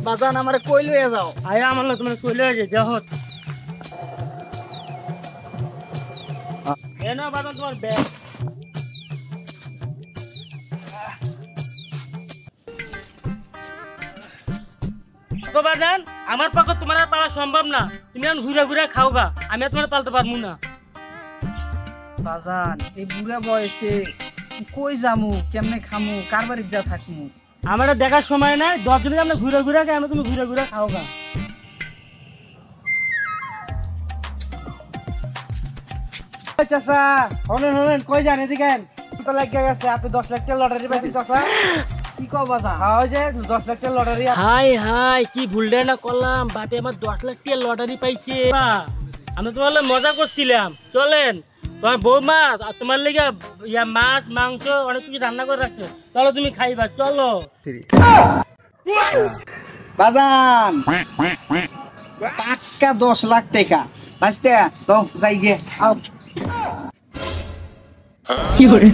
বাজান আমারে কই লইয়া যাও আয়া আমার না তোমার কই লইয়া যাই হত এনা বাজান তোমার ব্যাগ তো বাজান আমার পক্ষে তোমার আর পাওয়া সম্ভব না তুমি এখন ঘুরে ঘুরে খাওগা আমি আর তোমার পালতে পারবো না বাজান এই বুড়া বয়সে কই যামু কেমনে খামু কার বাড়ি যা থাকমু আমার দেখার সময় নাই 10 দিনে আমরা ঘুরে ঘুরে খাই আমি তুমি ঘুরে ঘুরে খাওগা চাচা হনেন কই যান এদিকে তো লাগিয়া গেছে আপনি 10 লাখ টাকা লটারি পাইছেন চাচা কি কও বাজান ওই যে 10 লাখ টাকা লটারি হাই হাই কি ভুলটা না করলাম বাপে আমার 10 লাখ টাকা লটারি পাইছে আমি তোমার মজা করছিলাম চলেন তোমার বৌমা তোমার লেগে ইয়া মাছ মাংস অনেক কিছু রান্না করে রাখছে চলো তুমি খাইবা চলো বাজান টাকা 10 লাখ টাকা বাঁচতে তো যাই গে আও কি করে